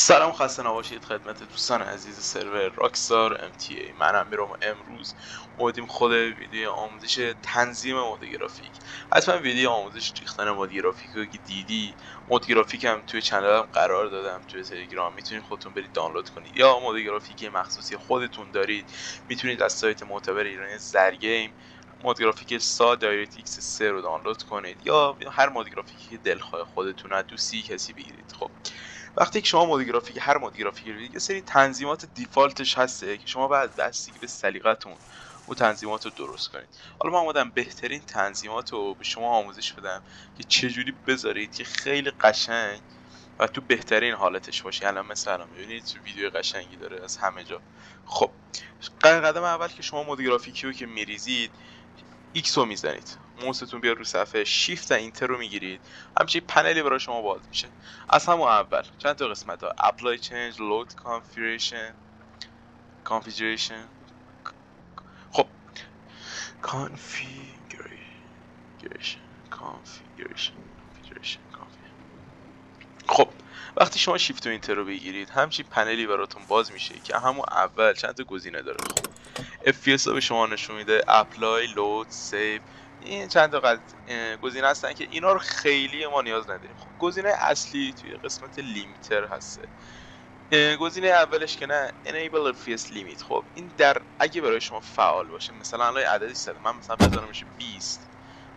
سلام، خسته نباشید خدمت دوستان عزیز سرور راکستار MTA. من امیرم. امروز اومدیم خود ویدیو آموزش تنظیم مود گرافیک. حتما ویدیو آموزش ریختن مود گرافیک رو که دیدی، مود گرافیک هم توی چنلم قرار دادم توی تلگرام، میتونید خودتون برید دانلود کنید، یا مود گرافیکی مخصوصی خودتون دارید میتونید از سایت معتبر ایرانی زرگیم مود گرافیک سا دایرکت ایکس 3 رو دانلود کنید، یا هر مود گرافیکی که دلخواه خودتون از دوستی کسی بگیرید. خب وقتی که شما مود گرافیک هر مود گرافیکی رو یه سری تنظیمات دیفالتش هسته که شما بعد بستگی به سلیقتون اون تنظیمات رو درست کنید. حالا من اومدم بهترین تنظیمات رو به شما آموزش بدم که چجوری بذارید که خیلی قشنگ و تو بهترین حالتش باشه. الان مثلا می‌بینید ویدیو قشنگی داره از همه جا. خب قدم اول که شما مود گرافیکی رو که میریزید، ایکس رو میزنید، موستون بیاد رو صفحه، شیفت و اینتر رو میگیرید، همچین پنلی برای شما باز میشه. از همون اول چند تا قسمت ها: apply change, load configuration. خب configuration. خب وقتی شما شیفت و اینتر رو بگیرید، همچین پنلی براتون باز میشه که همون اول چند تا گزینه داره. خب FPS رو به شما نشون میده، اپلای، لود، سیو. این چند تا گزینه هستن که اینا رو خیلی ما نیاز نداریم. خب گزینه اصلی توی قسمت لیمیتر هسته. گزینه اولش که نه enable FPS limit. خب این در اگه برای شما فعال باشه، مثلا الان عددی زدم من، مثلا بذارم میشه 20.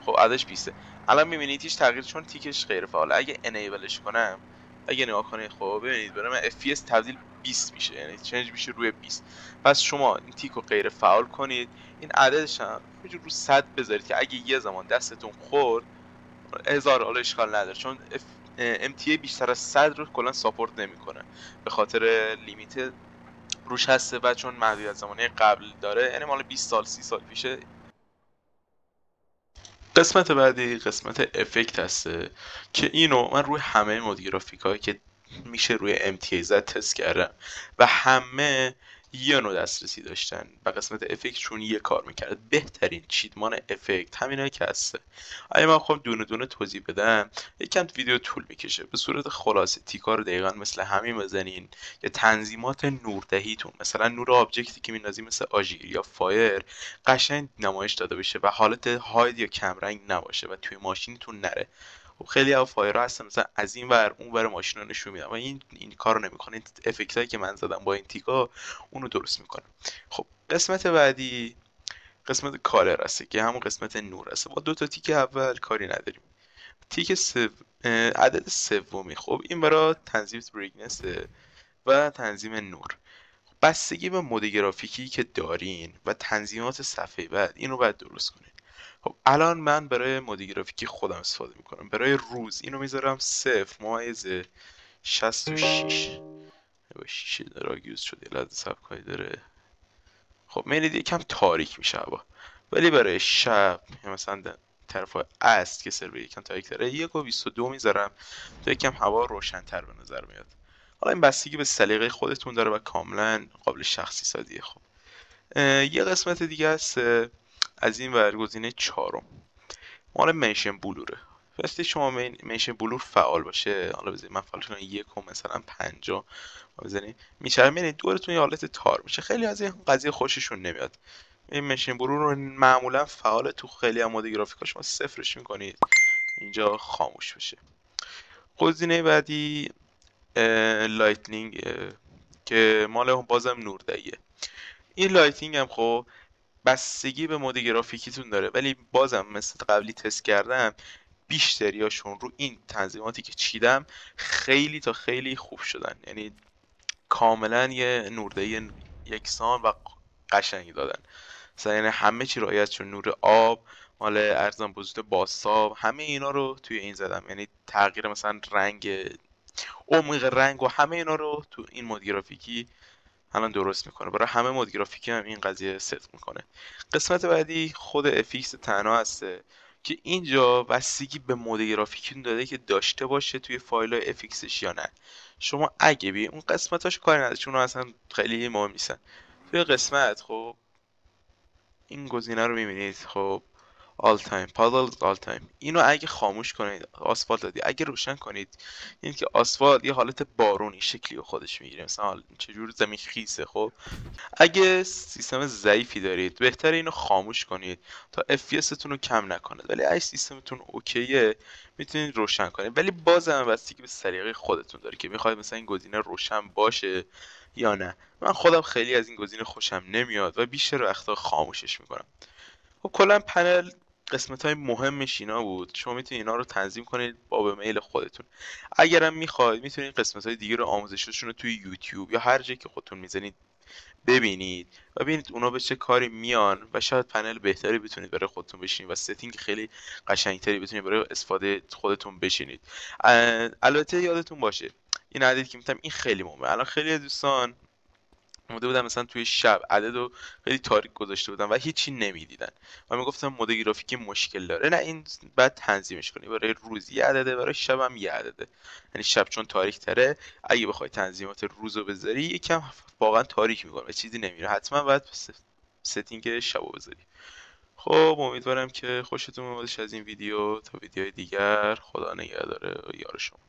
خب عددش 20. الان میبینید هیچ تغییر، چون تیکش غیر فعاله. اگه انیبلش کنم، اگه نگاه کنید، خب ببینید برای من FPS تبدیل 20 میشه، یعنی چنج میشه روی 20. پس شما این تیک رو غیر فعال کنید، این عددش هم همینجور رو 100 بذارید که اگه یه زمان دستتون خورد، 1000 حالا اشکال نداره، چون MTA بیشتر از 100 رو کلا ساپورت نمیکنه به خاطر لیمیت روش هسته و چون محدودیت زمانی قبل داره، یعنی مال 20 سال 30 سال پیشه. قسمت بعدی قسمت افکت هسته که اینو من روی همه مود گرافیک هایی که میشه روی MTA زد تست کردم و همه یه نوع دسترسی داشتن و قسمت افکت چون یه کار میکرد. بهترین چیدمان افکت همینه که هسته. اگه من بخوام دونه دونه توضیح بدم یکم ویدیو طول میکشه. به صورت خلاصه تیکا رو دقیقا مثل همین بزنین که تنظیمات نوردهیتون، مثلا نور آبجکتی که میندازی مثل آژیر یا فایر، قشنگ نمایش داده بشه و حالت هاید یا کمرنگ نباشه و توی ماشینتون نره. خب خیلی از فایرها هستن مثلا از این ور اون ور ماشین رو نشون میدن و این کارو نمیکنه. این افکت هایی که من زدم با این تیکا اونو درست میکنه. خب قسمت بعدی قسمت کالر هسته که همون قسمت نور هسته. با دو تا تیک اول کاری نداریم. تیک عدد سومی، خب این برای تنظیم برایتنس و تنظیم نور. بستگی به مود گرافیکی که دارین و تنظیمات صفحه بعد اینو باید درست کنین. خب الان من برای مود گرافیکی خودم استفاده میکنم. برای روز اینو میذارم 0.66. با شیشه دراگ شده، لحظه سبکایی داره. خب میرید یکم تاریک میشه هوا، ولی برای شب یا مثلا طرف است که سر یکم تاریک داره 1.22 میذارم تا یکم هوا روشن‌تر به نظر میاد. حالا این بستگی به سلیقه خودتون داره و کاملا قابل شخصی سازیه. خب یه قسمت دیگه هست از این ور، گزینه چهارم مال منشن بلوره. وقتی شما منشن بلور فعال باشه، حالا بذارید من فعال کنم 1 و مثلا 50 بزنید، میچرخه دورتون یه حالت تار میشه. خیلی از این قضیه خوششون نمیاد. این منشن بلور رو معمولا فعال تو خیلی از مود گرافیکا شما صفرش میکنید اینجا خاموش بشه. گزینه بعدی لایتنینگ که مال بازم نوردهیه. این لایتینگ هم خب بستگی به مود گرافیکیتون داره، ولی بازم مثل قبلی تست کردم بیشتریاشون رو این تنظیماتی که چیدم خیلی تا خیلی خوب شدن، یعنی کاملا یه نوردهی یکسان و قشنگی دادن. مثلا یعنی همه چی رعایت شد، نور آب، مال ارزان بزرگ بازتاب، همه اینا رو توی این زدم. یعنی تغییر مثلا رنگ، عمق رنگ و همه اینا رو تو این مود گرافیکی الان درست میکنه. برای همه مود گرافیکی هم این قضیه ست میکنه. قسمت بعدی خود افیکس تنها هسته که اینجا بستگی به مود گرافیکی داده که داشته باشه توی فایل های افیکسش یا نه. شما اگه بی اون قسمتاش کاری نداره چون اصلا خیلی مهم نیستن. توی قسمت خب این گزینه رو میبینید، خب all time paddle all time. اینو اگه خاموش کنید آسفالت دادی، اگه روشن کنید این که آسفالت یه حالت بارونی شکلی رو خودش میگیره، مثلا چجور زمین خیسه. خب اگه سیستم ضعیفی دارید بهتره اینو خاموش کنید تا FPS تون رو کم نکنه، ولی اگه سیستمتون اوکیه میتونید روشن کنید، ولی بازم بستگی به سلیقه خودتون داره که میخواید مثلا این گزینه روشن باشه یا نه. من خودم خیلی از این گزینه خوشم نمیاد و بیشتر وقتا خاموشش میکنم. خب کلا پنل قسمت های مهمش اینا بود، شما میتونید اینا رو تنظیم کنید با به میل خودتون. اگرم میخواید میتونید قسمت های دیگه رو آموزششون رو توی یوتیوب یا هر جایی که خودتون میزنید ببینید و ببینید اونا به چه کاری میان و شاید پنل بهتری بتونید برای خودتون بشینید و ستینگ خیلی قشنگتری بتونید برای استفاده خودتون بشینید. البته یادتون باشه این عددی که میتونم این خیلی مهمه. الان خیلی دوستان اومده بودن مثلا توی شب عدد رو خیلی تاریک گذاشته بودن و هیچی نمیدیدن و میگفتم مد گرافیکی مشکل داره. نه، این بعد تنظیمش کنی، برای روز یه عدده، برای شب هم یه عدده. یعنی شب چون تاریک تره اگه بخوای تنظیمات روز رو بذاری یکم واقعا تاریک میکنه و چیزی نمیره، حتما باید ستینگ شب رو بذاری. خب امیدوارم که خوشتون اومدش از این ویدیو. تا ویدیوهای دیگر، خدا نگهداره و یار شما.